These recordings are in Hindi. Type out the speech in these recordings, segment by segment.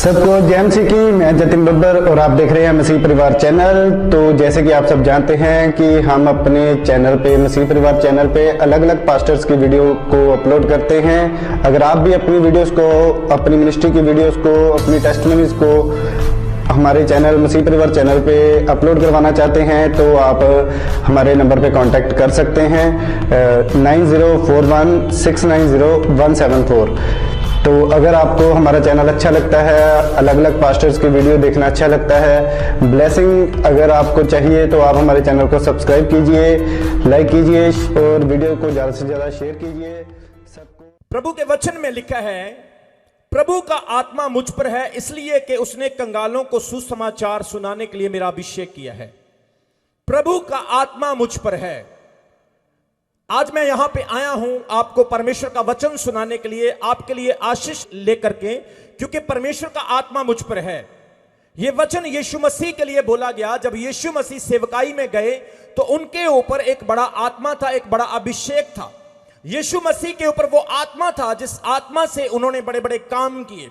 सबको जय मसीह की। मैं जतिन बब्बर और आप देख रहे हैं मसीह परिवार चैनल। तो जैसे कि आप सब जानते हैं कि हम अपने चैनल पे, मसीह परिवार चैनल पे अलग अलग पास्टर्स की वीडियो को अपलोड करते हैं। अगर आप भी अपनी वीडियोस को, अपनी मिनिस्ट्री की वीडियोस को, अपनी टेस्टिमनीज को हमारे चैनल मसीह परिवार चैनल पे अपलोड करवाना चाहते हैं तो आप हमारे नंबर पे कांटेक्ट कर सकते हैं 9041690174। तो अगर आपको हमारा चैनल अच्छा लगता है, अलग अलग पास्टर्स की वीडियो देखना अच्छा लगता है, ब्लेसिंग अगर आपको चाहिए तो आप हमारे चैनल को सब्सक्राइब कीजिए, लाइक कीजिए और वीडियो को ज़्यादा से ज़्यादा शेयर कीजिए। सबको प्रभु के वचन में लिखा है, प्रभु का आत्मा मुझ पर है इसलिए कि उसने कंगालों को सुसमाचार सुनाने के लिए मेरा अभिषेक किया है। प्रभु का आत्मा मुझ पर है। आज मैं यहां पे आया हूं आपको परमेश्वर का वचन सुनाने के लिए, आपके लिए आशीष लेकर के, क्योंकि परमेश्वर का आत्मा मुझ पर है। यह वचन यीशु मसीह के लिए बोला गया। जब यीशु मसीह सेवकाई में गए तो उनके ऊपर एक बड़ा आत्मा था, एक बड़ा अभिषेक था। यीशु मसीह के ऊपर वो आत्मा था जिस आत्मा से उन्होंने बड़े बड़े काम किए।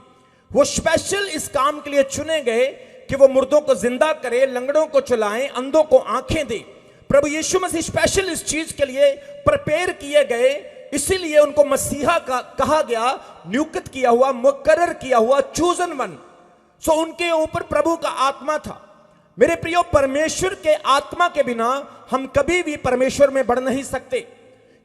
वो स्पेशल इस काम के लिए चुने गए कि वो मुर्दों को जिंदा करे, लंगड़ों को चलाएं, अंधों को आंखें दे। प्रभु यीशु मसीह स्पेशल इस चीज के लिए प्रिपेयर किए गए, इसीलिए उनको मसीहा का कहा गया, नियुक्त किया हुआ, मुकर्रर किया हुआ, चूजन वन। सो उनके ऊपर प्रभु का आत्मा था। मेरे प्रियो, परमेश्वर के आत्मा के बिना हम कभी भी परमेश्वर में बढ़ नहीं सकते,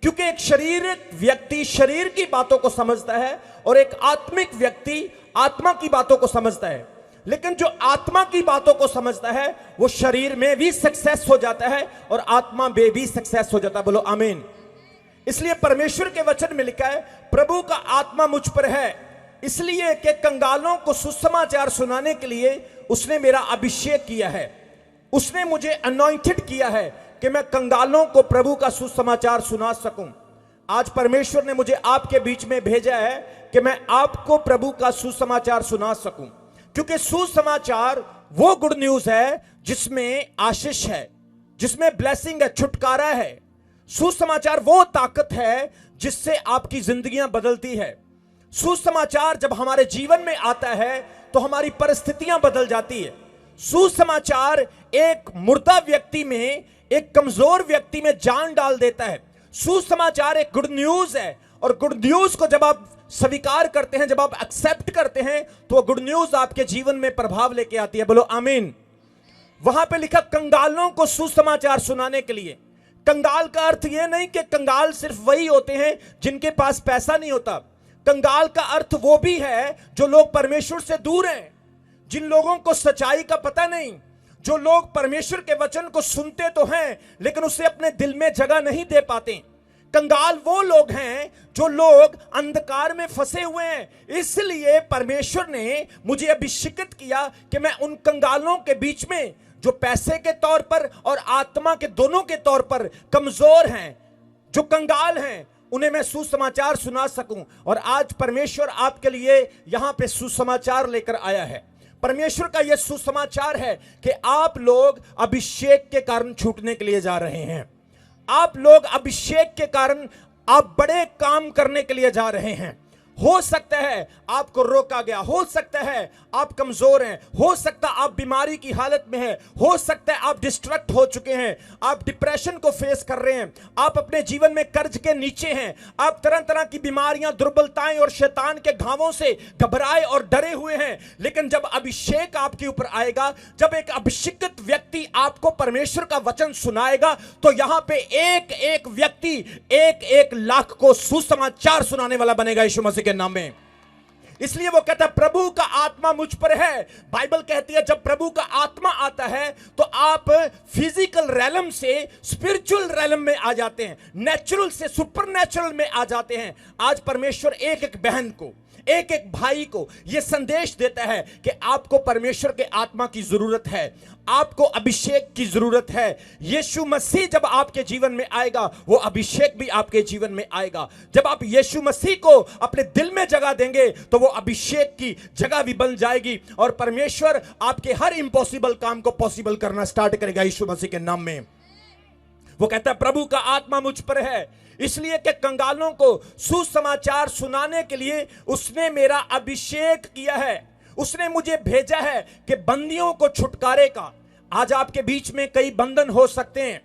क्योंकि एक शारीरिक व्यक्ति शरीर की बातों को समझता है और एक आत्मिक व्यक्ति आत्मा की बातों को समझता है। लेकिन जो आत्मा की बातों को समझता है वो शरीर में भी सक्सेस हो जाता है और आत्मा में भी सक्सेस हो जाता है। बोलो आमीन। इसलिए परमेश्वर के वचन में लिखा है, प्रभु का आत्मा मुझ पर है इसलिए कि कंगालों को सुसमाचार सुनाने के लिए उसने मेरा अभिषेक किया है। उसने मुझे अनॉइंटेड किया है कि मैं कंगालों को प्रभु का सुसमाचार सुना सकूं। आज परमेश्वर ने मुझे आपके बीच में भेजा है कि मैं आपको प्रभु का सुसमाचार सुना सकूं, क्योंकि सुसमाचार वो गुड न्यूज है जिसमें आशीष है, जिसमें ब्लेसिंग है, छुटकारा है। सुसमाचार वो ताकत है जिससे आपकी जिंदगियां बदलती है। सुसमाचार जब हमारे जीवन में आता है तो हमारी परिस्थितियां बदल जाती है। सुसमाचार एक मुर्दा व्यक्ति में, एक कमजोर व्यक्ति में जान डाल देता है। सुसमाचार एक गुड न्यूज है और गुड न्यूज को जब आप स्वीकार करते हैं, जब आप एक्सेप्ट करते हैं, तो वो गुड न्यूज आपके जीवन में प्रभाव लेके आती है। बोलो आमीन। वहां पे लिखा कंगालों को सुसमाचार सुनाने के लिए। कंगाल का अर्थ यह नहीं कि कंगाल सिर्फ वही होते हैं जिनके पास पैसा नहीं होता। कंगाल का अर्थ वो भी है जो लोग परमेश्वर से दूर हैं, जिन लोगों को सच्चाई का पता नहीं, जो लोग परमेश्वर के वचन को सुनते तो हैं लेकिन उसे अपने दिल में जगह नहीं दे पाते। कंगाल वो लोग हैं जो लोग अंधकार में फंसे हुए हैं। इसलिए परमेश्वर ने मुझे अभिषेकित किया कि मैं उन कंगालों के बीच में, जो पैसे के तौर पर और आत्मा के दोनों के तौर पर कमजोर हैं, जो कंगाल हैं, उन्हें मैं सुसमाचार सुना सकूं। और आज परमेश्वर आपके लिए यहां पे सुसमाचार लेकर आया है। परमेश्वर का यह सुसमाचार है कि आप लोग अभिषेक के कारण छूटने के लिए जा रहे हैं। आप लोग अभिषेक के कारण आप बड़े काम करने के लिए जा रहे हैं। हो सकता है आपको रोका गया, हो सकता है आप कमजोर हैं, हो सकता है आप बीमारी की हालत में हैं, हो सकता है आप डिस्ट्रैक्ट हो चुके हैं, आप डिप्रेशन को फेस कर रहे हैं, आप अपने जीवन में कर्ज के नीचे हैं, आप तरह तरह की बीमारियां, दुर्बलताएं और शैतान के घावों से घबराए और डरे हुए हैं। लेकिन जब अभिषेक आपके ऊपर आएगा, जब एक अभिषेकित व्यक्ति आपको परमेश्वर का वचन सुनाएगा, तो यहां पे एक एक व्यक्ति 1-1 लाख को सुसमाचार सुनाने वाला बनेगा यीशु मसीह के नाम में। इसलिए वो कहता है प्रभु का आत्मा मुझ पर है। बाइबल कहती है जब प्रभु का आत्मा आता है तो आप फिजिकल रैलम से स्पिरिचुअल रैलम में आ जाते हैं, नेचुरल से सुपरनेचुरल में आ जाते हैं। आज परमेश्वर एक एक बहन को, एक एक भाई को यह संदेश देता है कि आपको परमेश्वर के आत्मा की जरूरत है, आपको अभिषेक की जरूरत है। यीशु मसीह जब आपके जीवन में आएगा वो अभिषेक भी आपके जीवन में आएगा। जब आप यीशु मसीह को अपने दिल में जगह देंगे तो वो अभिषेक की जगह भी बन जाएगी और परमेश्वर आपके हर इम्पॉसिबल काम को पॉसिबल करना स्टार्ट करेगा यीशु मसीह के नाम में। वो कहता है प्रभु का आत्मा मुझ पर है इसलिए कि कंगालों को सुसमाचार सुनाने के लिए उसने मेरा अभिषेक किया है। उसने मुझे भेजा है कि बंदियों को छुटकारे का। आज आपके बीच में कई बंधन हो सकते हैं,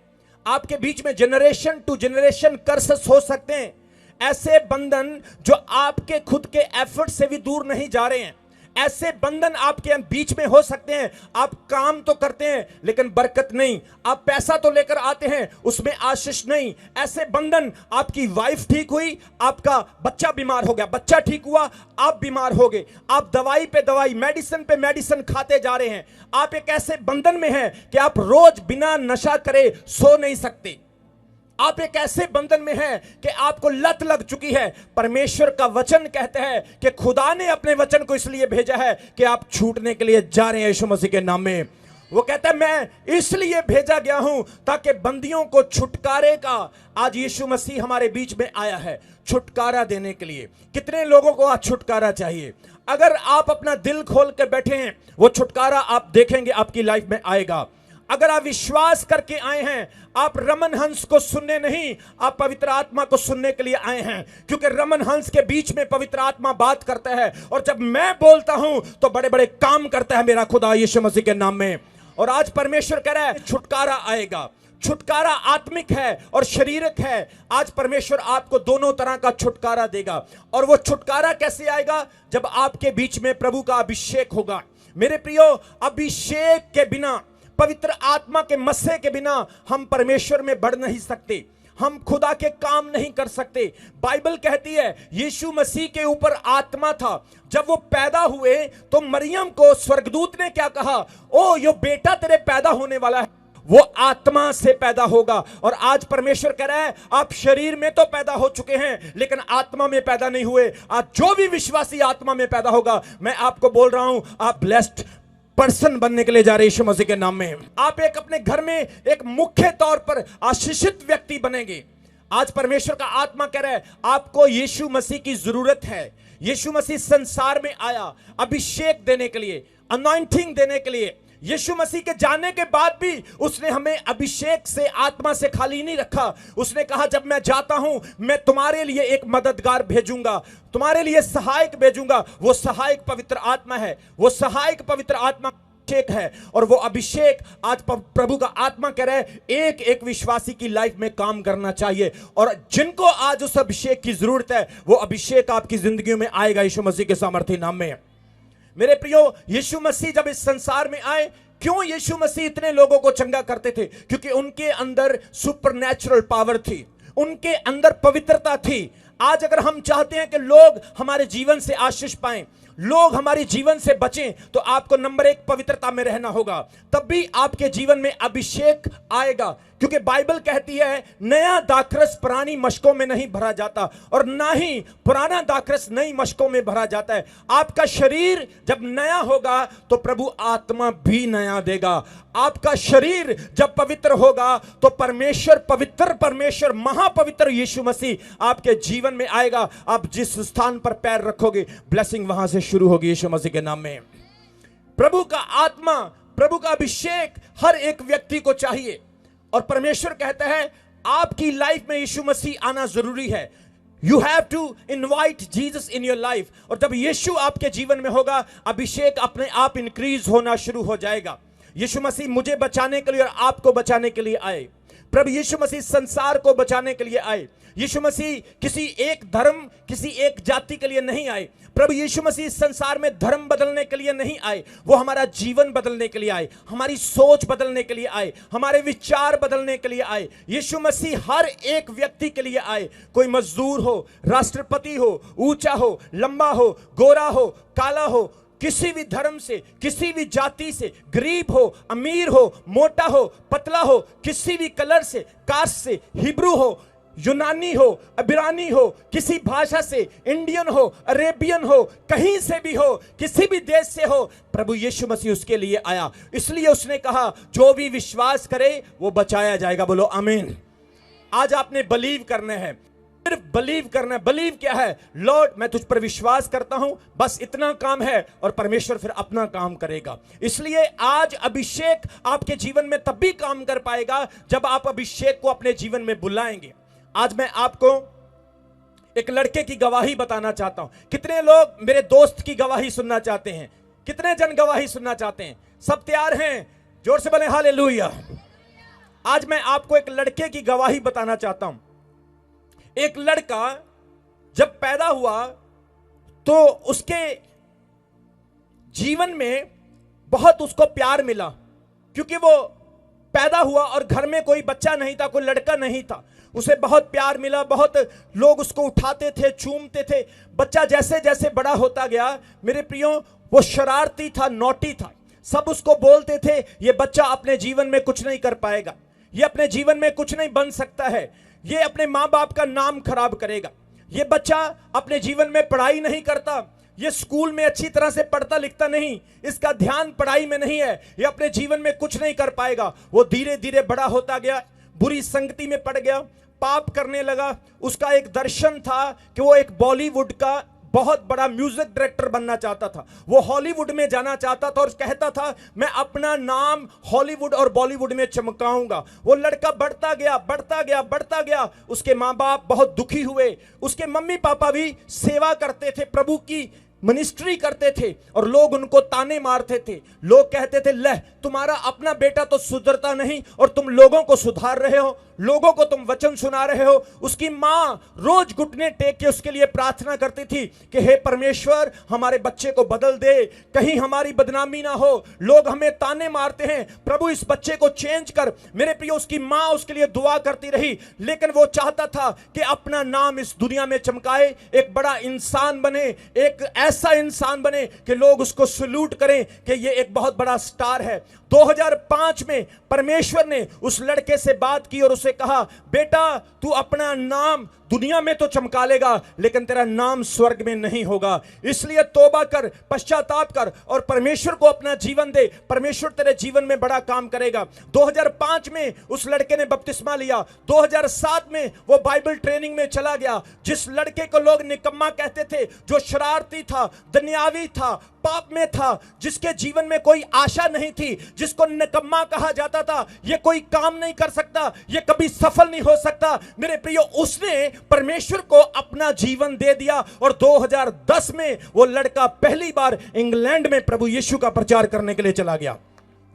आपके बीच में जनरेशन टू जनरेशन कर्सेस हो सकते हैं, ऐसे बंधन जो आपके खुद के एफर्ट से भी दूर नहीं जा रहे हैं। ऐसे बंधन आपके बीच में हो सकते हैं, आप काम तो करते हैं लेकिन बरकत नहीं, आप पैसा तो लेकर आते हैं उसमें आशीष नहीं। ऐसे बंधन, आपकी वाइफ ठीक हुई, आपका बच्चा बीमार हो गया, बच्चा ठीक हुआ, आप बीमार हो गए, आप दवाई पे दवाई, मेडिसिन पे मेडिसिन खाते जा रहे हैं। आप एक ऐसे बंधन में हैं कि आप रोज बिना नशा करे सो नहीं सकते। आप एक ऐसे बंधन में हैं कि आपको लत लग चुकी है। परमेश्वर का वचन कहता है कि खुदा ने अपने वचन को इसलिए भेजा है कि आप छूटने के लिए जा रहे हैं यीशु मसीह के नाम में। वो कहता है मैं इसलिए भेजा गया हूं ताकि बंदियों को छुटकारे का। आज यीशु मसीह हमारे बीच में आया है छुटकारा देने के लिए। कितने लोगों को आज छुटकारा चाहिए? अगर आप अपना दिल खोल के बैठे हैं, वो छुटकारा आप देखेंगे आपकी लाइफ में आएगा। अगर आप विश्वास करके आए हैं, आप रमन हंस को सुनने नहीं, आप पवित्र आत्मा को सुनने के लिए आए हैं, क्योंकि रमन हंस के बीच में पवित्र आत्मा बात करता है, और जब मैं बोलता हूं तो बड़े बड़े काम करता है मेरा खुदा यीशु मसीह के नाम में। और आज परमेश्वर कह रहा है छुटकारा आएगा। छुटकारा आत्मिक है और शारीरिक है। आज परमेश्वर आपको दोनों तरह का छुटकारा देगा। और वो छुटकारा कैसे आएगा? जब आपके बीच में प्रभु का अभिषेक होगा। मेरे प्रियो, अभिषेक के बिना, पवित्र आत्मा के मस्से के बिना हम परमेश्वर में बढ़ नहीं सकते, हम खुदा के काम नहीं कर सकते। बाइबल कहती है यीशु मसीह के ऊपर आत्मा था। जब वो पैदा हुए तो मरियम को स्वर्गदूत ने क्या कहा? ओ यो बेटा तेरे पैदा होने वाला है, वो आत्मा से पैदा होगा। और आज परमेश्वर कह रहा है आप शरीर में तो पैदा हो चुके हैं लेकिन आत्मा में पैदा नहीं हुए। आज जो भी विश्वासी आत्मा में पैदा होगा, मैं आपको बोल रहा हूं, आप ब्लेस्ड पर्सन बनने के लिए जा रहे यीशु मसीह के नाम में। आप एक अपने घर में एक मुख्य तौर पर आशीषित व्यक्ति बनेंगे। आज परमेश्वर का आत्मा कह रहा है आपको यीशु मसीह की जरूरत है। यीशु मसीह संसार में आया अभिषेक देने के लिए, अनॉइंटिंग देने के लिए। यीशु मसीह के जाने के बाद भी उसने हमें अभिषेक से, आत्मा से खाली नहीं रखा। उसने कहा जब मैं जाता हूं मैं तुम्हारे लिए एक मददगार भेजूंगा, तुम्हारे लिए सहायक भेजूंगा। वो सहायक पवित्र आत्मा है, वो सहायक पवित्र आत्मा अभिषेक है। और वो अभिषेक आज प्रभु का आत्मा कह रहा है एक एक विश्वासी की लाइफ में काम करना चाहिए। और जिनको आज उस अभिषेक की जरूरत है, वो अभिषेक आपकी जिंदगी में आएगा यीशु मसीह के सामर्थ्य नाम में। मेरे प्रियो, यीशु मसीह जब इस संसार में आए, क्यों यीशु मसीह इतने लोगों को चंगा करते थे? क्योंकि उनके अंदर सुपरनैचुरल पावर थी, उनके अंदर पवित्रता थी। आज अगर हम चाहते हैं कि लोग हमारे जीवन से आशीष पाएं, लोग हमारे जीवन से बचें, तो आपको नंबर 1 पवित्रता में रहना होगा। तब भी आपके जीवन में अभिषेक आएगा। क्योंकि बाइबल कहती है नया दाखरस पुरानी मशकों में नहीं भरा जाता, और ना ही पुराना दाखरस नई मशकों में भरा जाता है। आपका शरीर जब नया होगा तो प्रभु आत्मा भी नया देगा। आपका शरीर जब पवित्र होगा तो परमेश्वर, पवित्र परमेश्वर, महापवित्र यीशु मसीह आपके जीवन में आएगा। आप जिस स्थान पर पैर रखोगे, ब्लेसिंग वहां से शुरू होगी यीशु मसीह के नाम में। प्रभु का आत्मा, प्रभु का अभिषेक हर एक व्यक्ति को चाहिए। और परमेश्वर कहता है आपकी लाइफ में यीशु मसीह आना जरूरी है। You have to invite Jesus in your life. और जब यीशु आपके जीवन में होगा, अभिषेक अपने आप इंक्रीज होना शुरू हो जाएगा। यीशु मसीह मुझे बचाने के लिए और आपको बचाने के लिए आए। प्रभु यीशु मसीह संसार को बचाने के लिए आए। यीशु मसीह किसी एक धर्म, किसी एक जाति के लिए नहीं आए। प्रभु यीशु मसीह संसार में धर्म बदलने के लिए नहीं आए, वो हमारा जीवन बदलने के लिए आए, हमारी सोच बदलने के लिए आए, हमारे विचार बदलने के लिए आए। यीशु मसीह हर एक व्यक्ति के लिए आए। कोई मजदूर हो, राष्ट्रपति हो, ऊंचा हो, लंबा हो, गोरा हो, काला हो, किसी भी धर्म से, किसी भी जाति से, गरीब हो, अमीर हो, मोटा हो, पतला हो, किसी भी कलर से, कास्ट से, हिब्रू हो, यूनानी हो, अबिरानी हो, किसी भाषा से, इंडियन हो, अरेबियन हो, कहीं से भी हो, किसी भी देश से हो, प्रभु यीशु मसीह उसके लिए आया। इसलिए उसने कहा जो भी विश्वास करे वो बचाया जाएगा। बोलो आमीन। आज आपने बिलीव करना है, सिर्फ बिलीव करना है। बिलीव क्या है? लॉर्ड मैं तुझ पर विश्वास करता हूं, बस इतना काम है, और परमेश्वर फिर अपना काम करेगा। इसलिए आज अभिषेक आपके जीवन में तब भी काम कर पाएगा जब आप अभिषेक को अपने जीवन में बुलाएंगे। आज मैं आपको एक लड़के की गवाही बताना चाहता हूं। कितने लोग मेरे दोस्त की गवाही सुनना चाहते हैं? कितने जन गवाही सुनना चाहते हैं? सब तैयार हैं? जोर से बोले हालेलुया। आज मैं आपको एक लड़के की गवाही बताना चाहता हूं। एक लड़का जब पैदा हुआ तो उसके जीवन में बहुत उसको प्यार मिला, क्योंकि वो पैदा हुआ और घर में कोई बच्चा नहीं था, कोई लड़का नहीं था। उसे बहुत प्यार मिला, बहुत लोग उसको उठाते थे, चूमते थे। बच्चा जैसे जैसे बड़ा होता गया मेरे प्रियो, वो शरारती था, नॉटी था। सब उसको बोलते थे ये बच्चा अपने जीवन में कुछ नहीं कर पाएगा, ये अपने जीवन में कुछ नहीं बन सकता है, ये अपने मां बाप का नाम खराब करेगा, ये बच्चा अपने जीवन में पढ़ाई नहीं करता, ये स्कूल में अच्छी तरह से पढ़ता लिखता नहीं, इसका ध्यान पढ़ाई में नहीं है, ये अपने जीवन में कुछ नहीं कर पाएगा। वो धीरे धीरे बड़ा होता गया, बुरी संगति में पड़ गया, पाप करने लगा। उसका एक दर्शन था कि वो एक बॉलीवुड का बहुत बड़ा म्यूजिक डायरेक्टर बनना चाहता था। वो हॉलीवुड में जाना चाहता था और कहता था मैं अपना नाम हॉलीवुड और बॉलीवुड में चमकाऊंगा। वो लड़का बढ़ता गया, बढ़ता गया, बढ़ता गया। उसके माँ बाप बहुत दुखी हुए। उसके मम्मी पापा भी सेवा करते थे, प्रभु की मिनिस्ट्री करते थे, और लोग उनको ताने मारते थे। लोग कहते थे ले तुम्हारा अपना बेटा तो सुधरता नहीं और तुम लोगों को सुधार रहे हो, लोगों को तुम वचन सुना रहे हो। उसकी मां रोज घुटने टेक के उसके लिए प्रार्थना करती थी कि हे परमेश्वर हमारे बच्चे को बदल दे, कहीं हमारी बदनामी ना हो, लोग हमें ताने मारते हैं, प्रभु इस बच्चे को चेंज कर। मेरे प्रिय, उसकी मां उसके लिए दुआ करती रही, लेकिन वो चाहता था कि अपना नाम इस दुनिया में चमकाए, एक बड़ा इंसान बने, एक ऐसा इंसान बने कि लोग उसको सल्यूट करें कि ये एक बहुत बड़ा स्टार है। 2005 में परमेश्वर ने उस लड़के से बात की और उसे कहा बेटा तू अपना नाम दुनिया में तो चमका लेगा लेकिन तेरा नाम स्वर्ग में नहीं होगा, इसलिए तौबा कर, पश्चाताप कर और परमेश्वर को अपना जीवन दे, परमेश्वर तेरे जीवन में बड़ा काम करेगा। 2005 में उस लड़के ने बपतिस्मा लिया। 2007 में वो बाइबल ट्रेनिंग में चला गया। जिस लड़के को लोग निकम्मा कहते थे, जो शरारती था, दुनियावी था, पाप में था, जिसके जीवन में कोई आशा नहीं थी, जिसको निकम्मा कहा जाता था, ये कोई काम नहीं कर सकता, ये कभी सफल नहीं हो सकता, मेरे प्रियो उसने परमेश्वर को अपना जीवन दे दिया। और 2010 में वो लड़का पहली बार इंग्लैंड में प्रभु यीशु का प्रचार करने के लिए चला गया।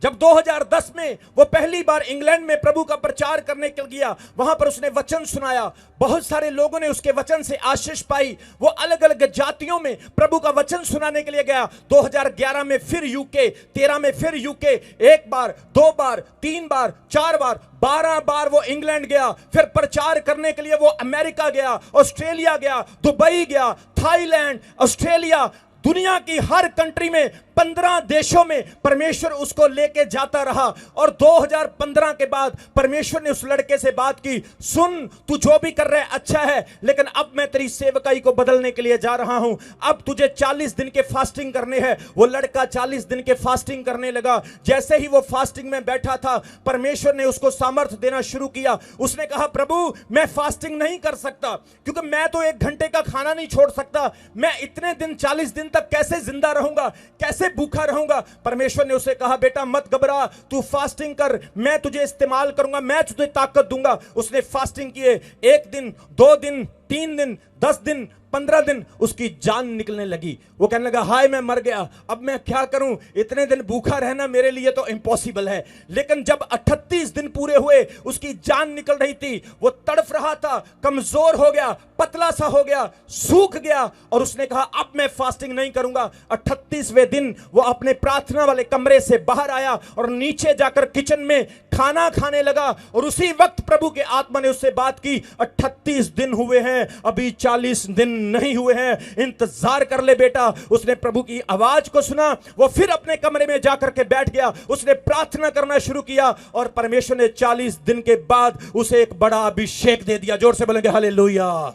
जब 2010 में वो पहली बार इंग्लैंड में प्रभु का प्रचार करने के लिए गया, वहां पर उसने वचन सुनाया, बहुत सारे लोगों ने उसके वचन से आशीष पाई। वो अलग अलग जातियों में प्रभु का वचन सुनाने के लिए गया। 2011 में फिर यूके, 13 में फिर यूके, एक बार, दो बार, तीन बार, चार बार, 12 बार वो इंग्लैंड गया। फिर प्रचार करने के लिए वो अमेरिका गया, ऑस्ट्रेलिया गया, दुबई गया, थाईलैंड, ऑस्ट्रेलिया, दुनिया की हर कंट्री में 15 देशों में परमेश्वर उसको लेके जाता रहा। और 2015 के बाद परमेश्वर ने उस लड़के से बात की, सुन तू जो भी कर रहा है अच्छा है, लेकिन अब मैं तेरी सेवकाई को बदलने के लिए जा रहा हूं, अब तुझे 40 दिन के फास्टिंग करने हैं। वो लड़का 40 दिन के फास्टिंग करने लगा। जैसे ही वो फास्टिंग में बैठा था, परमेश्वर ने उसको सामर्थ्य देना शुरू किया। उसने कहा प्रभु मैं फास्टिंग नहीं कर सकता, क्योंकि मैं तो 1 घंटे का खाना नहीं छोड़ सकता, मैं इतने दिन 40 दिन तक कैसे जिंदा रहूंगा, कैसे भूखा रहूंगा। परमेश्वर ने उसे कहा बेटा मत घबरा, तू फास्टिंग कर, मैं तुझे इस्तेमाल करूंगा, मैं तुझे ताकत दूंगा। उसने फास्टिंग किए, 1 दिन, 2 दिन, 3 दिन, 10 दिन, 15 दिन, उसकी जान निकलने लगी। वो कहने लगा हाय मैं मर गया, अब मैं क्या करूं, इतने दिन भूखा रहना मेरे लिए तो इम्पॉसिबल है। लेकिन जब 38 दिन पूरे हुए, उसकी जान निकल रही थी, वो तड़फ रहा था, कमजोर हो गया, पतला सा हो गया, सूख गया, और उसने कहा अब मैं फास्टिंग नहीं करूंगा। 38वें दिन वो अपने प्रार्थना वाले कमरे से बाहर आया और नीचे जाकर किचन में खाना खाने लगा। और उसी वक्त प्रभु के आत्मा ने उससे बात की, 38 दिन हुए हैं, अभी 40 दिन नहीं हुए हैं, इंतजार कर ले बेटा। उसने प्रभु की आवाज को सुना, वो फिर अपने कमरे में जाकर के बैठ गया, उसने प्रार्थना करना शुरू किया और परमेश्वर ने 40 दिन के बाद उसे एक बड़ा अभिषेक दे दिया। जोर से बोलेंगे हालेलुया।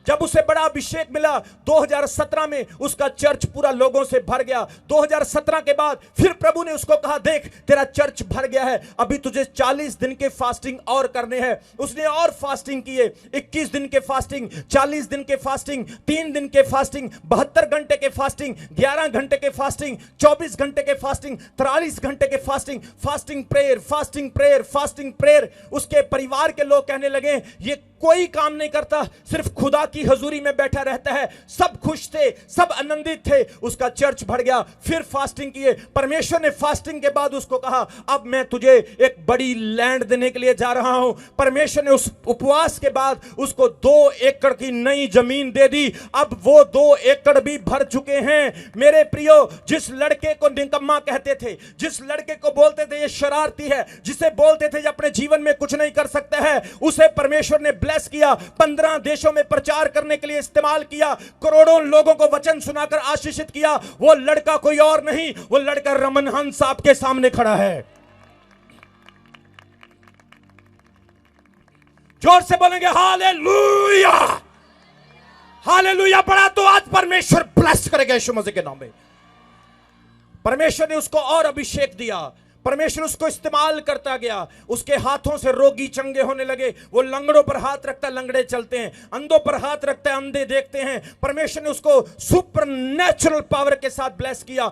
जब उसे बड़ा अभिषेक मिला, 2017 में उसका चर्च पूरा लोगों से भर गया। 2017 के बाद फिर प्रभु ने उसको कहा देख तेरा चर्च भर गया है, अभी तुझे 40 दिन के फास्टिंग और करने हैं। उसने और फास्टिंग किए, 21 दिन के फास्टिंग, 40 दिन के फास्टिंग, 3 दिन के फास्टिंग, 72 घंटे के फास्टिंग, 11 घंटे के फास्टिंग, 24 घंटे के फास्टिंग, 43 घंटे के fasting, fasting prayer, fasting prayer, fasting prayer. उसके परिवार के लोग कहने लगे ये कोई काम नहीं करता, सिर्फ खुदा की हजूरी में बैठा रहता है। सब खुश थे, सब आनंदित थे, उसका चर्च भर गया। फिर फास्टिंग किए, परमेश्वर ने फास्टिंग के बाद उसको कहा अब मैं तुझे एक बड़ी लैंड देने के लिए जा रहा हूं। परमेश्वर ने उस उपवास के बाद उसको 2 एकड़ की नई जमीन दे दी। अब वो 2 एकड़ भी भर चुके हैं। मेरे प्रियो, जिस लड़के को निकम्मा कहते थे, जिस लड़के को बोलते थे ये शरारती है, जिसे बोलते थे ये अपने जीवन में कुछ नहीं कर सकता है, उसे परमेश्वर ने ब्लेस किया, 15 देशों में प्रचार करने के लिए इस्तेमाल किया, करोड़ों लोगों को वचन सुनाकर आशीषित किया। वो लड़का कोई और नहीं, वो लड़का रमन हंस आपके सामने खड़ा है। जोर से बोलेंगे हालेलुया, हालेलुया। बड़ा तो आज परमेश्वर ब्लेस करेगा यीशु मसीह के नाम में। परमेश्वर ने उसको और अभिषेक दिया, परमेश्वर उसको इस्तेमाल करता गया। उसके हाथों से रोगी चंगे होने लगे। वो लंगड़ों पर हाथ रखता है, लंगड़े चलते हैं, अंधों पर हाथ रखता है, अंधे देखते हैं। परमेश्वर ने उसको सुपर नेचुरल पावर के साथ ब्लेस किया।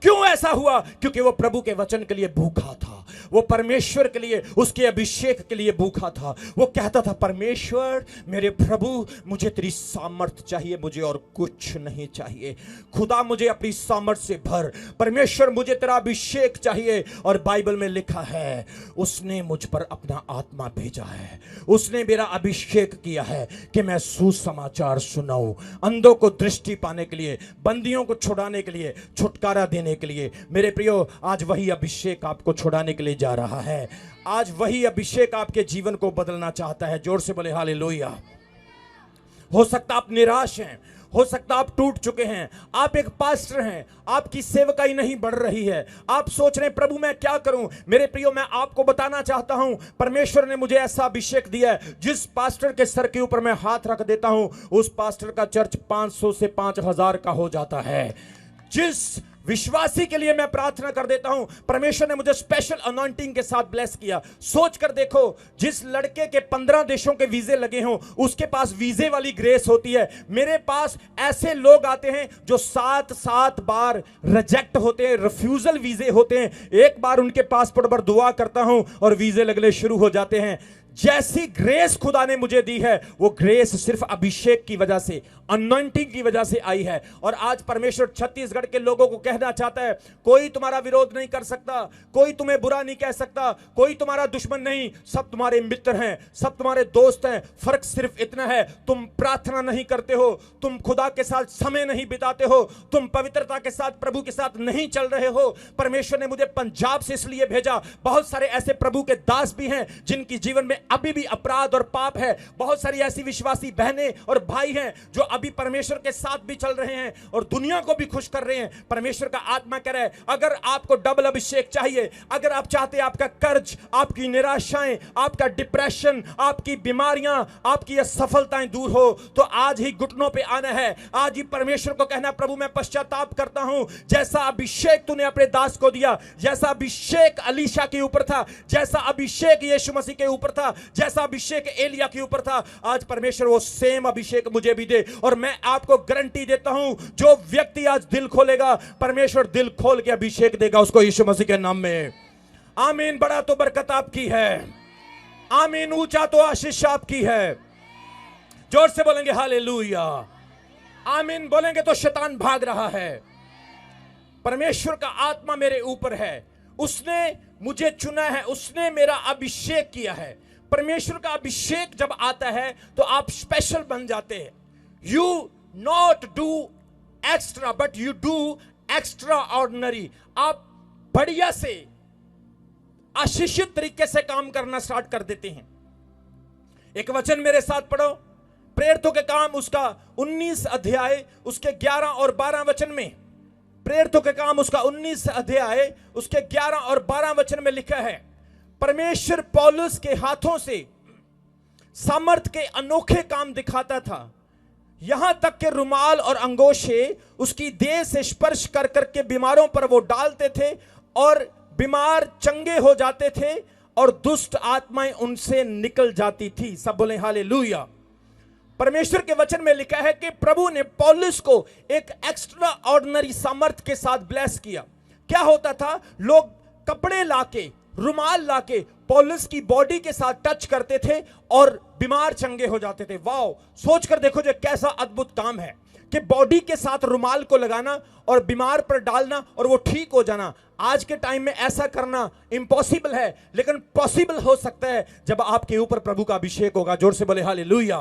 क्यों ऐसा हुआ? क्योंकि वो प्रभु के वचन के लिए भूखा था, वो परमेश्वर के लिए, उसके अभिषेक के लिए भूखा था। वो कहता था परमेश्वर मेरे प्रभु, मुझे तेरी सामर्थ चाहिए, मुझे और कुछ नहीं चाहिए। खुदा मुझे अपनी सामर्थ से भर, परमेश्वर मुझे तेरा अभिषेक चाहिए। और बाइबल में लिखा है उसने मुझ पर अपना आत्मा भेजा है, उसने मेरा अभिषेक किया है कि मैं सुसमाचार सुनाऊं, अंधों को दृष्टि पाने के लिए, बंदियों को छुड़ाने के लिए, छुटकारा देने के लिए। मेरे प्रियो, आज वही अभिषेक आपको छुड़ाने के लिए जा रहा है। आज वही अभिषेक आपके जीवन को बदलना चाहता है। जोर से बोले हालेलुया। हो सकता आप निराश हैं, हो सकता आप टूट चुके हैं, आप एक पास्टर हैं, आपकी सेवकाई नहीं बढ़ रही है, आप सोच रहे हैं प्रभु मैं क्या करूं। मेरे प्रियो, मैं आपको बताना चाहता हूं, परमेश्वर ने मुझे ऐसा अभिषेक दिया है, जिस पास्टर के सर के ऊपर मैं हाथ रख देता हूं, उस पास्टर का चर्च 500 से 5000 का हो जाता है। जिस विश्वासी के लिए मैं प्रार्थना कर देता हूं, परमेश्वर ने मुझे स्पेशल अनॉइंटिंग के साथ ब्लेस किया। सोच कर देखो, जिस लड़के के 15 देशों के वीजे लगे हों, उसके पास वीजे वाली ग्रेस होती है। मेरे पास ऐसे लोग आते हैं जो 7 बार रिजेक्ट होते हैं, रिफ्यूजल वीजे होते हैं। एक बार उनके पासपोर्ट पर दुआ करता हूं और वीजे लगने शुरू हो जाते हैं। जैसी ग्रेस खुदा ने मुझे दी है, वो ग्रेस सिर्फ अभिषेक की वजह से, अनॉइंटिंग की वजह से आई है। और आज परमेश्वर छत्तीसगढ़ के लोगों को कहना चाहता है, कोई तुम्हारा विरोध नहीं कर सकता, कोई तुम्हें बुरा नहीं कह सकता, कोई तुम्हारा दुश्मन नहीं, सब तुम्हारे मित्र हैं, सब तुम्हारे दोस्त हैं। फर्क सिर्फ इतना है, तुम प्रार्थना नहीं करते हो, तुम खुदा के साथ समय नहीं बिताते हो, तुम पवित्रता के साथ प्रभु के साथ नहीं चल रहे हो। परमेश्वर ने मुझे पंजाब से इसलिए भेजा, बहुत सारे ऐसे प्रभु के दास भी हैं जिनकी जीवन में अभी भी अपराध और पाप है। बहुत सारी ऐसी विश्वासी बहनें और भाई हैं जो अभी परमेश्वर के साथ भी चल रहे हैं और दुनिया को भी खुश कर रहे हैं। परमेश्वर का आत्मा कह रहा है, अगर आपको डबल अभिषेक चाहिए, अगर आप चाहते हैं आपका कर्ज, आपकी निराशाएं, आपका डिप्रेशन, आपकी बीमारियां, आपकी असफलताएं दूर हो, तो आज ही घुटनों पे आना है। आज ही परमेश्वर को कहना, प्रभु मैं पश्चाताप करता हूं, जैसा अभिषेक तूने अपने दास को दिया, जैसा अभिषेक अलीशा के ऊपर था, जैसा अभिषेक यीशु मसीह के ऊपर था, जैसा अभिषेक एलिया के ऊपर था, आज परमेश्वर वो सेम अभिषेक मुझे भी दे। और मैं आपको गारंटी देता हूं, जो व्यक्ति आज दिल खोलेगा, परमेश्वर दिल खोल के अभिषेक देगा उसको यीशु मसीह के नाम में। आमीन। बड़ा तो बरकत आपकी है, आमीन। ऊंचा तो आशीष आपकी है। जोर से बोलेंगे हालेलुया, आमीन। बोलेंगे तो शैतान भाग रहा है। परमेश्वर का आत्मा मेरे ऊपर है, उसने मुझे चुना है, उसने मेरा अभिषेक किया है। परमेश्वर का अभिषेक जब आता है तो आप स्पेशल बन जाते हैं। You not do extra but you do extra ordinary. आप बढ़िया से आशीषित तरीके से काम करना स्टार्ट कर देते हैं। एक वचन मेरे साथ पढ़ो, प्रेरितों के काम उसका 19 अध्याय उसके 11 और 12 वचन में। प्रेरितों के काम उसका 19 अध्याय उसके 11 और 12 वचन में लिखा है, परमेश्वर पौलुस के हाथों से सामर्थ के अनोखे काम दिखाता था, यहां तक कि रुमाल और अंगोछे उसकी देह से स्पर्श कर करके बीमारों पर वो डालते थे और बीमार चंगे हो जाते थे और दुष्ट आत्माएं उनसे निकल जाती थी। सब बोले हालेलुया। परमेश्वर के वचन में लिखा है कि प्रभु ने पौलुस को एक एक्स्ट्रा ऑर्डिनरी सामर्थ के साथ ब्लेस किया। क्या होता था, लोग कपड़े लाके, रुमाल लाके पौलुस की बॉडी के साथ टच करते थे और बीमार चंगे हो जाते थे। वाओ, सोचकर देखो जो कैसा अद्भुत काम है कि बॉडी के साथ रुमाल को लगाना और बीमार पर डालना और वो ठीक हो जाना। आज के टाइम में ऐसा करना इम्पॉसिबल है, लेकिन पॉसिबल हो सकता है जब आपके ऊपर प्रभु का अभिषेक होगा। जोर से बोले हालेलुया।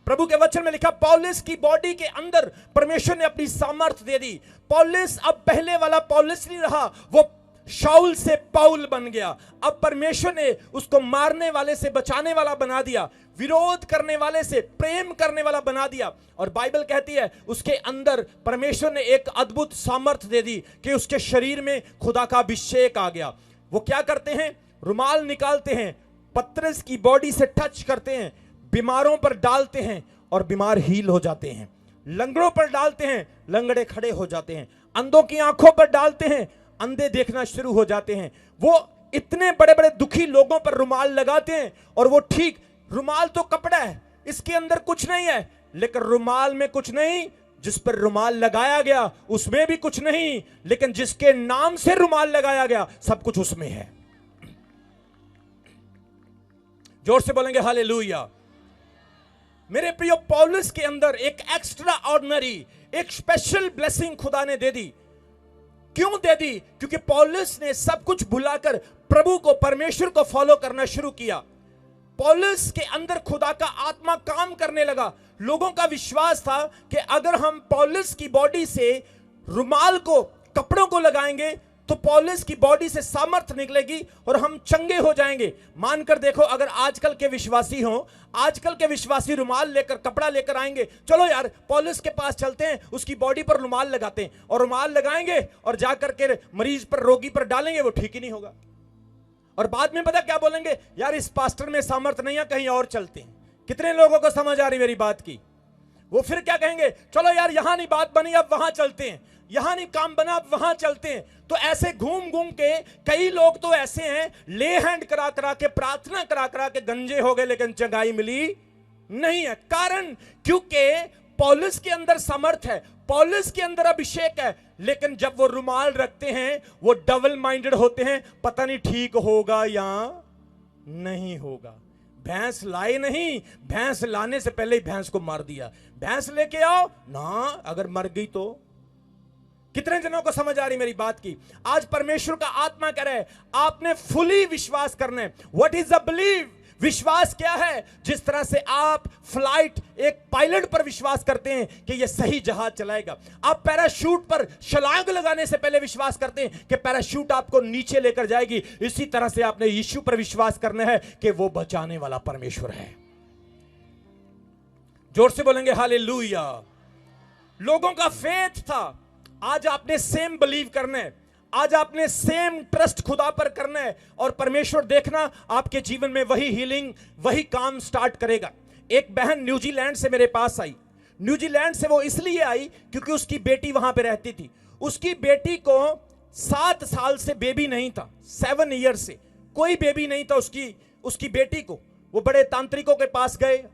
प्रभु के वचन में लिखा, पौलुस की बॉडी के अंदर परमेश्वर ने अपनी सामर्थ दे दी। पौलुस अब पहले वाला पौलुस नहीं रहा, वो शाऊल से पाउल बन गया। अब परमेश्वर ने उसको मारने वाले से बचाने वाला बना दिया, विरोध करने वाले से प्रेम करने वाला बना दिया। और बाइबल कहती है उसके अंदर परमेश्वर ने एक अद्भुत सामर्थ दे दी कि उसके शरीर में खुदा का अभिषेक आ गया। वो क्या करते हैं? रुमाल निकालते हैं, पतरस की बॉडी से टच करते हैं, बीमारों पर डालते हैं और बीमार हील हो जाते हैं। लंगड़ों पर डालते हैं, लंगड़े खड़े हो जाते हैं। अंधों की आंखों पर डालते हैं, अंधे देखना शुरू हो जाते हैं। वो इतने बड़े बड़े दुखी लोगों पर रुमाल लगाते हैं और वो ठीक, रुमाल तो कपड़ा है, इसके अंदर कुछ नहीं है, लेकिन रुमाल में कुछ नहीं, जिस पर रुमाल लगाया गया उसमें भी कुछ नहीं, लेकिन जिसके नाम से रुमाल लगाया गया सब कुछ उसमें है। जोर से बोलेंगे हालेलुया। मेरे प्रिय, पौलुस के अंदर एक एक्स्ट्रा ऑर्डिनरी, एक स्पेशल ब्लेसिंग खुदा ने दे दी। क्यों दे दी? क्योंकि पौलुस ने सब कुछ भुलाकर प्रभु को, परमेश्वर को फॉलो करना शुरू किया। पौलुस के अंदर खुदा का आत्मा काम करने लगा। लोगों का विश्वास था कि अगर हम पौलुस की बॉडी से रुमाल को, कपड़ों को लगाएंगे तो पौलुस की बॉडी से सामर्थ निकलेगी और हम चंगे हो जाएंगे। मानकर देखो, अगर आजकल के विश्वासी हो, आजकल के विश्वासी रुमाल लेकर, कपड़ा लेकर आएंगे, चलो यार पौलुस के पास चलते हैं, उसकी बॉडी पर रुमाल लगाते हैं, और रुमाल लगाएंगे और जाकर के मरीज पर, रोगी पर डालेंगे, वो ठीक ही नहीं होगा। और बाद में पता क्या बोलेंगे? यार इस पास्टर में सामर्थ नहीं है, कहीं और चलते हैं। कितने लोगों को समझ आ रही मेरी बात की? वो फिर क्या कहेंगे? चलो यार यहां नहीं बात बनी, अब वहां चलते हैं, यहां नहीं काम बना, अब वहां चलते हैं। तो ऐसे घूम घूम के कई लोग तो ऐसे हैं, ले हैंड करा करा के, प्रार्थना करा करा के गंजे हो गए, लेकिन चंगाई मिली नहीं है। कारण क्योंकि पौलुस के अंदर समर्थ है, पौलुस के अंदर अभिषेक है, लेकिन जब वो रुमाल रखते हैं वो डबल माइंडेड होते हैं, पता नहीं ठीक होगा या नहीं होगा। भैंस लाए नहीं, भैंस लाने से पहले ही भैंस को मार दिया। भैंस लेके आओ ना, अगर मर गई तो। कितने जनों को समझ आ रही मेरी बात की? आज परमेश्वर का आत्मा कह रहा है आपने फुली विश्वास करना है। What is the believe? विश्वास क्या है? जिस तरह से आप फ्लाइट, एक पायलट पर विश्वास करते हैं कि यह सही जहाज चलाएगा, आप पैराशूट पर छलांग लगाने से पहले विश्वास करते हैं कि पैराशूट आपको नीचे लेकर जाएगी, इसी तरह से आपने यीशु पर विश्वास करना है कि वो बचाने वाला परमेश्वर है। जोर से बोलेंगे हालेलुया। लोगों का फेथ था, आज आपने सेम बिलीव करना है, आज आपने सेम ट्रस्ट खुदा पर करना है, और परमेश्वर देखना आपके जीवन में वही हीलिंग, वही काम स्टार्ट करेगा। एक बहन न्यूजीलैंड से मेरे पास आई। न्यूजीलैंड से वो इसलिए आई क्योंकि उसकी बेटी वहां पे रहती थी। उसकी बेटी को 7 साल से बेबी नहीं था, 7 ईयर से कोई बेबी नहीं था उसकी बेटी को। वो बड़े तांत्रिकों के पास गए,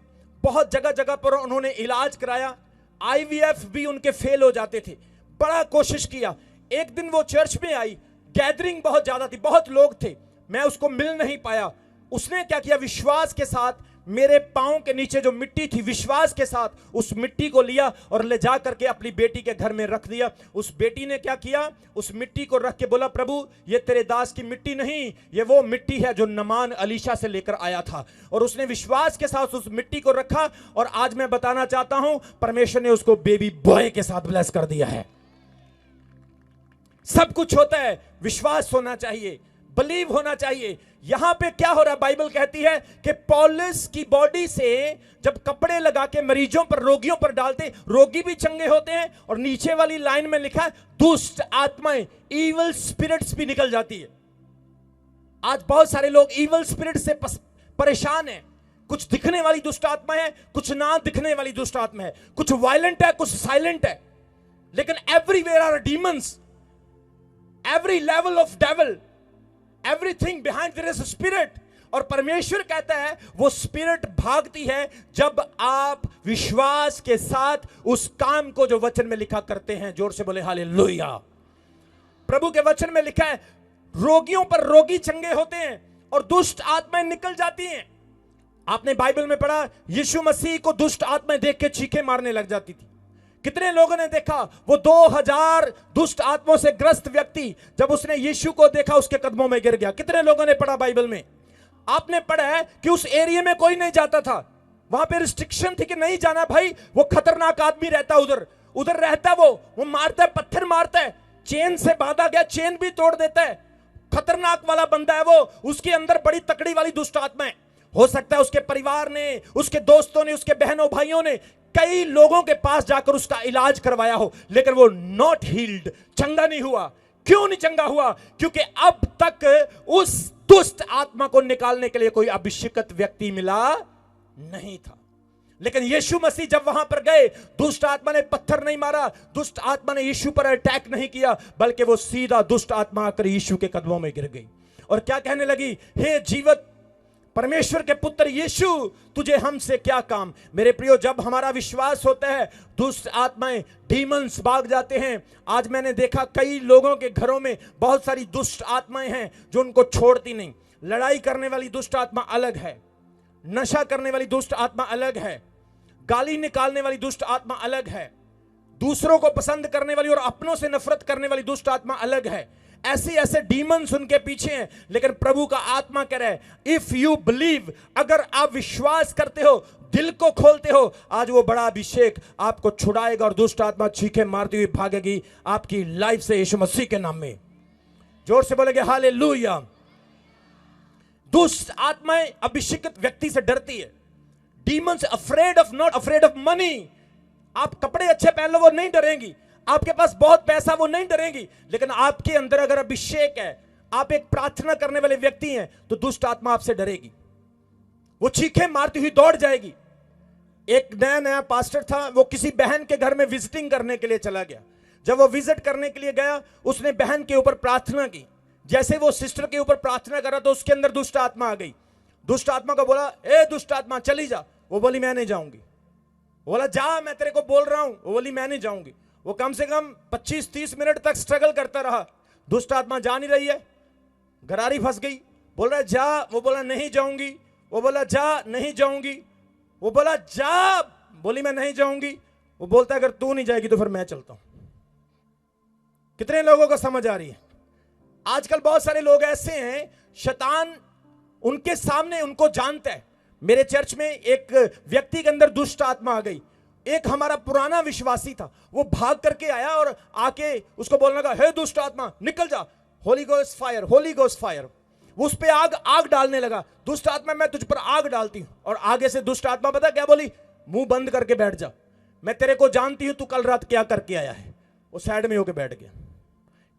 बहुत जगह जगह पर उन्होंने इलाज कराया, IVF भी उनके फेल हो जाते थे, बड़ा कोशिश किया। एक दिन वो चर्च में आई, गैदरिंग बहुत ज्यादा थी, बहुत लोग थे, मैं उसको मिल नहीं पाया। उसने क्या किया? विश्वास के साथ मेरे पांव के नीचे जो मिट्टी थी, विश्वास के साथ उस मिट्टी को लिया और ले जा करके अपनी बेटी के घर में रख दिया। उस बेटी ने क्या किया? उस मिट्टी को रख के बोला, प्रभु ये तेरे दास की मिट्टी नहीं, ये वो मिट्टी है जो नमान अलीशा से लेकर आया था। और उसने विश्वास के साथ उस मिट्टी को रखा, और आज मैं बताना चाहता हूं परमेश्वर ने उसको बेबी बॉय के साथ ब्लेस कर दिया है। सब कुछ होता है, विश्वास होना चाहिए, बिलीव होना चाहिए। यहां पे क्या हो रहा है? बाइबल कहती है कि पौलुस की बॉडी से जब कपड़े लगा के मरीजों पर, रोगियों पर डालते, रोगी भी चंगे होते हैं, और नीचे वाली लाइन में लिखा है दुष्ट आत्माएं, इविल स्पिरिट्स भी निकल जाती है। आज बहुत सारे लोग इविल स्पिरिट से परेशान हैं। कुछ दिखने वाली दुष्ट आत्मा है, कुछ ना दिखने वाली दुष्ट आत्मा है, कुछ वायलेंट है, कुछ साइलेंट है, लेकिन everywhere are demons, every level of devil, everything behind there is a spirit। और परमेश्वर कहता है वो स्पिरिट भागती है जब आप विश्वास के साथ उस काम को जो वचन में लिखा करते हैं। जोर से बोले हालेलुया। प्रभु के वचन में लिखा है रोगियों पर रोगी चंगे होते हैं, और दुष्ट आत्माएं निकल जाती हैं। आपने बाइबल में पढ़ा यीशु मसीह को दुष्ट आत्माएं देख के चीखें मारने लग जाती थी। कितने लोगों ने देखा वो 2000 दुष्ट आत्माओं से ग्रस्त व्यक्ति जब उसने यीशु को देखा उसके कदमों में गिर गया। कितने लोगों ने पढ़ा बाइबल में? आपने पढ़ा है कि उस एरिया में कोई नहीं जाता था, वहां पे रिस्ट्रिक्शन थी कि नहीं जाना भाई, वो खतरनाक आदमी रहता उधर उधर रहता, वो मारता है, पत्थर मारता है, चेन से बांधा गया चेन भी तोड़ देता है, खतरनाक वाला बंदा है वो, उसके अंदर बड़ी तकड़ी वाली दुष्ट आत्मा है। हो सकता है उसके परिवार ने, उसके दोस्तों ने, उसके बहनों भाइयों ने कई लोगों के पास जाकर उसका इलाज करवाया हो, लेकिन वो नॉट हील्ड, चंगा नहीं हुआ। क्यों नहीं चंगा हुआ? क्योंकि अब तक उस दुष्ट आत्मा को निकालने के लिए कोई अभिषिक्त व्यक्ति मिला नहीं था। लेकिन यीशु मसीह जब वहां पर गए, दुष्ट आत्मा ने पत्थर नहीं मारा, दुष्ट आत्मा ने यीशु पर अटैक नहीं किया, बल्कि वो सीधा दुष्ट आत्मा आकर यीशु के कदमों में गिर गई और क्या कहने लगी, हे जीवित परमेश्वर के पुत्र यीशु, तुझे हमसे क्या काम। मेरे प्रियो, जब हमारा विश्वास होता है दुष्ट आत्माएं, डीमंस भाग जाते हैं। आज मैंने देखा कई लोगों के घरों में बहुत सारी दुष्ट आत्माएं हैं जो उनको छोड़ती नहीं। लड़ाई करने वाली दुष्ट आत्मा अलग है, नशा करने वाली दुष्ट आत्मा अलग है, गाली निकालने वाली दुष्ट आत्मा अलग है, दूसरों को पसंद करने वाली और अपनों से नफरत करने वाली दुष्ट आत्मा अलग है। ऐसे ऐसे डीमंस उनके पीछे हैं, लेकिन प्रभु का आत्मा कह रहा है, इफ यू बिलीव, अगर आप विश्वास करते हो, दिल को खोलते हो, आज वो बड़ा अभिषेक आपको छुड़ाएगा और दुष्ट आत्मा चीखें मारती हुई भागेगी आपकी लाइफ से यीशु मसीह के नाम में। जोर से बोलेंगे हालेलुया। दुष्ट आत्माएं अभिषेकित व्यक्ति से डरती है। Demons afraid of, not afraid of money. आप कपड़े अच्छे पहन लो वो नहीं डरेंगी, आपके पास बहुत पैसा वो नहीं डरेंगी, लेकिन आपके अंदर अगर अभिषेक है, आप एक प्रार्थना करने वाले व्यक्ति हैं, तो दुष्ट आत्मा आपसे डरेगी, वो चीखें मारती हुई दौड़ जाएगी। एक नया पास्टर था, वो किसी बहन के घर में विजिटिंग करने के लिए चला गया। जब वो विजिट करने के लिए गया, उसने बहन के ऊपर प्रार्थना की। जैसे वो सिस्टर के ऊपर प्रार्थना करा तो उसके अंदर दुष्ट आत्मा आ गई। दुष्ट आत्मा को बोला, ए दुष्ट आत्मा चली जा। वो बोली मैं नहीं जाऊंगी। वो बोला जा, मैं तेरे को बोल रहा हूं। वो बोली मैं नहीं जाऊंगी। वो कम से कम 25-30 मिनट तक स्ट्रगल करता रहा। दुष्ट आत्मा जा नहीं रही है, गरारी फंस गई। बोल रहा है जा, वो बोला नहीं जाऊंगी। वो बोला जा, नहीं जाऊंगी। वो बोला जा, बोली मैं नहीं जाऊंगी। वो बोलता अगर तू नहीं जाएगी तो फिर मैं चलता हूं। कितने लोगों को समझ आ रही है? आजकल बहुत सारे लोग ऐसे हैं, शैतान उनके सामने उनको जानता है। मेरे चर्च में एक व्यक्ति के अंदर दुष्ट आत्मा आ गई। एक हमारा पुराना विश्वासी था, वो भाग करके आया और आके उसको बोलने लगा, हे दुष्ट आत्मा निकल जा, Holi ghost fire, Holi ghost fire. वो उस पे आग डालने लगा। दुष्ट आत्मा मैं तुझ पर आग डालती हूं। और आगे से दुष्ट आत्मा पता क्या बोली, मुंह बंद करके बैठ जा, मैं तेरे को जानती हूं तू कल रात क्या करके आया है। वो साइड में होकर बैठ गया।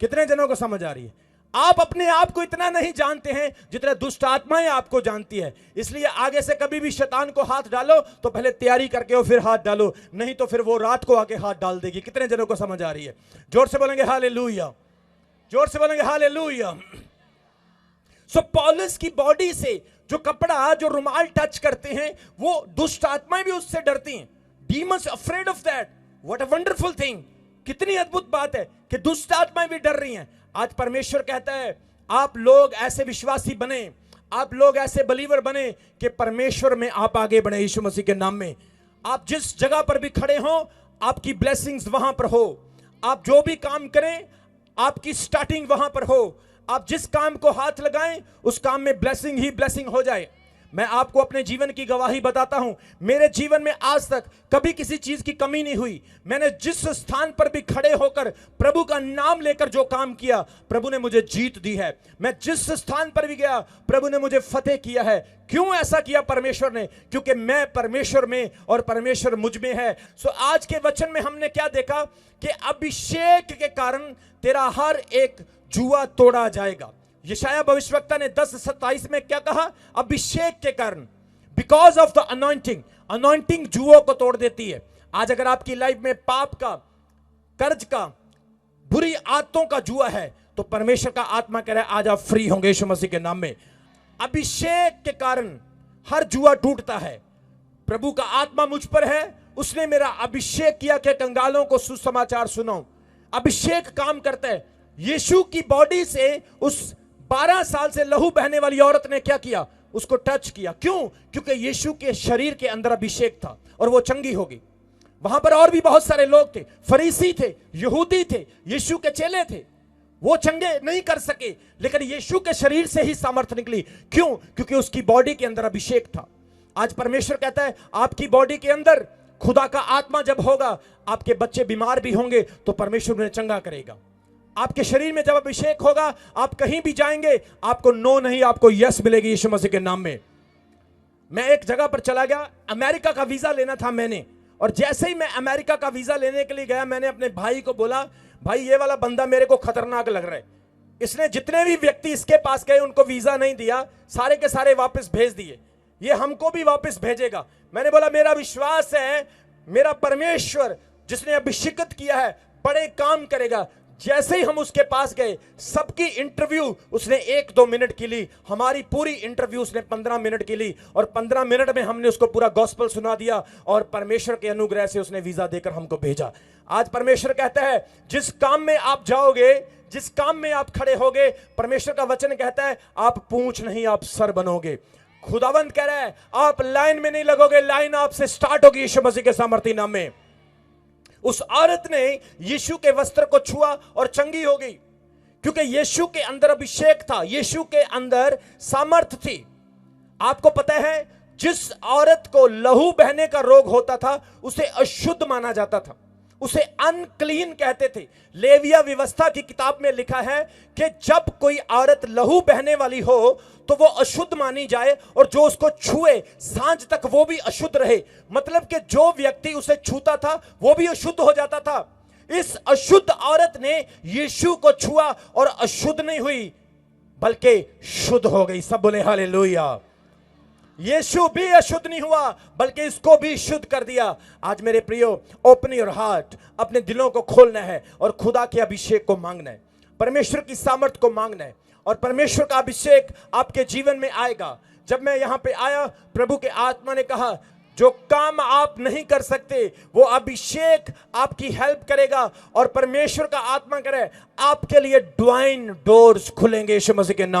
कितने जनों को समझ आ रही है? आप अपने आप को इतना नहीं जानते हैं जितना दुष्ट आत्माएं आपको जानती है। इसलिए आगे से कभी भी शैतान को हाथ डालो तो पहले तैयारी करके हो फिर हाथ डालो, नहीं तो फिर वो रात को आके हाथ डाल देगी। कितने जनों को समझ आ रही है? जोर से बोलेंगे हालेलुया, जोर से बोलेंगे हालेलुया। सो पौलुस की बॉडी से जो कपड़ा, जो रुमाल टच करते हैं, वो दुष्ट आत्माएं भी उससे डरती हैं। Demons afraid of that. What a wonderful thing. कितनी अद्भुत बात है कि दुष्ट आत्माएं भी डर रही हैं। आज परमेश्वर कहता है आप लोग ऐसे विश्वासी बने, आप लोग ऐसे बलीवर बने कि परमेश्वर में आप आगे बढ़े यीशु मसीह के नाम में। आप जिस जगह पर भी खड़े हो, आपकी ब्लेसिंग्स वहां पर हो। आप जो भी काम करें, आपकी स्टार्टिंग वहां पर हो। आप जिस काम को हाथ लगाएं, उस काम में ब्लेसिंग ही ब्लेसिंग हो जाए। मैं आपको अपने जीवन की गवाही बताता हूं। मेरे जीवन में आज तक कभी किसी चीज की कमी नहीं हुई। मैंने जिस स्थान पर भी खड़े होकर प्रभु का नाम लेकर जो काम किया, प्रभु ने मुझे जीत दी है। मैं जिस स्थान पर भी गया, प्रभु ने मुझे फतेह किया है। क्यों ऐसा किया परमेश्वर ने? क्योंकि मैं परमेश्वर में और परमेश्वर मुझ में है। सो आज के वचन में हमने क्या देखा कि अभिषेक के कारण तेरा हर एक जुआ तोड़ा जाएगा। यशाया भविष्यवक्ता ने 10:27 में क्या कहा? अभिषेक के कारण, because of the anointing. Anointing जुओं को तोड़ देती है। आज अगर आपकी लाइफ में पाप का, कर्ज का, बुरी आदतों का जुआ है, तो परमेश्वर का आत्मा कह रहा है आज आप फ्री होंगे यीशु मसीह के नाम में। अभिषेक के कारण हर जुआ टूटता है। प्रभु का आत्मा मुझ पर है, उसने मेरा अभिषेक किया कि कंगालों को सुसमाचार सुनाऊं। अभिषेक काम करता है। यीशु की बॉडी से उस 12 साल से लहू बहने वाली औरत ने क्या किया? उसको टच किया। क्यों? क्योंकि यीशु के शरीर के अंदर अभिषेक था और वो चंगी हो गई। वहां पर और भी बहुत सारे लोग थे, फरीसी थे, यहूदी थे, यीशु के चेले थे। वो चंगे नहीं कर सके, लेकिन यीशु के शरीर से ही सामर्थ्य निकली। क्यों? क्योंकि उसकी बॉडी के अंदर अभिषेक था। आज परमेश्वर कहता है आपकी बॉडी के अंदर खुदा का आत्मा जब होगा, आपके बच्चे बीमार भी होंगे तो परमेश्वर उन्हें चंगा करेगा। आपके शरीर में जब अभिषेक होगा, आप कहीं भी जाएंगे, आपको नो नहीं, आपको यस मिलेगी यीशु मसीह के नाम में। मैं एक जगह पर चला गया, अमेरिका का वीजा लेना था मैंने, और जैसे ही मैं अमेरिका का वीजा लेने के लिए गया, मैंने अपने भाई को बोला, भाई ये वाला बंदा मेरे को खतरनाक लग रहा है। इसने जितने भी व्यक्ति इसके पास गए उनको वीजा नहीं दिया, सारे के सारे वापस भेज दिए, ये हमको भी वापस भेजेगा। मैंने बोला मेरा विश्वास है मेरा परमेश्वर जिसने अभिषेकित किया है बड़े काम करेगा। जैसे ही हम उसके पास गए, सबकी इंटरव्यू उसने 1-2 मिनट की ली, हमारी पूरी इंटरव्यू उसने 15 मिनट की ली, और 15 मिनट में हमने उसको पूरा गॉस्पेल सुना दिया, और परमेश्वर के अनुग्रह से उसने वीजा देकर हमको भेजा। आज परमेश्वर कहता है जिस काम में आप जाओगे, जिस काम में आप खड़े होगे, परमेश्वर का वचन कहता है आप पूंछ नहीं आप सर बनोगे। खुदावंद कह रहा है आप लाइन में नहीं लगोगे, लाइन आपसे स्टार्ट होगी यीशु मसीह के सामर्थी नाम में। उस औरत ने यीशु के वस्त्र को छुआ और चंगी हो गई, क्योंकि यीशु के अंदर अभिषेक था, यीशु के अंदर सामर्थ थी। आपको पता है जिस औरत को लहू बहने का रोग होता था उसे अशुद्ध माना जाता था, उसे अनक्लीन कहते थे। लेविया व्यवस्था की किताब में लिखा है कि जब कोई औरत लहू बहने वाली हो तो वो अशुद्ध मानी जाए, और जो उसको छुए सांझ तक वो भी अशुद्ध रहे। मतलब कि जो व्यक्ति उसे छूता था वो भी अशुद्ध हो जाता था। इस अशुद्ध औरत ने यीशु को छुआ और अशुद्ध नहीं हुई बल्कि शुद्ध हो गई। सब बोले हालेलुया। यीशु भी अशुद्ध नहीं हुआ बल्कि इसको भी शुद्ध कर दिया। आज मेरे प्रियो, ओपन योर हार्ट, अपने दिलों को खोलना है और खुदा के अभिषेक को मांगना है, परमेश्वर की सामर्थ को मांगना है, और परमेश्वर का अभिषेक आपके जीवन में आएगा। जब मैं यहां पे आया, प्रभु के आत्मा ने कहा जो काम आप नहीं कर सकते वो अभिषेक आपकी हेल्प करेगा, और परमेश्वर का आत्मा करे आपके लिए डिवाइन डोर्स खुलेंगे यीशु मसीह के नाम।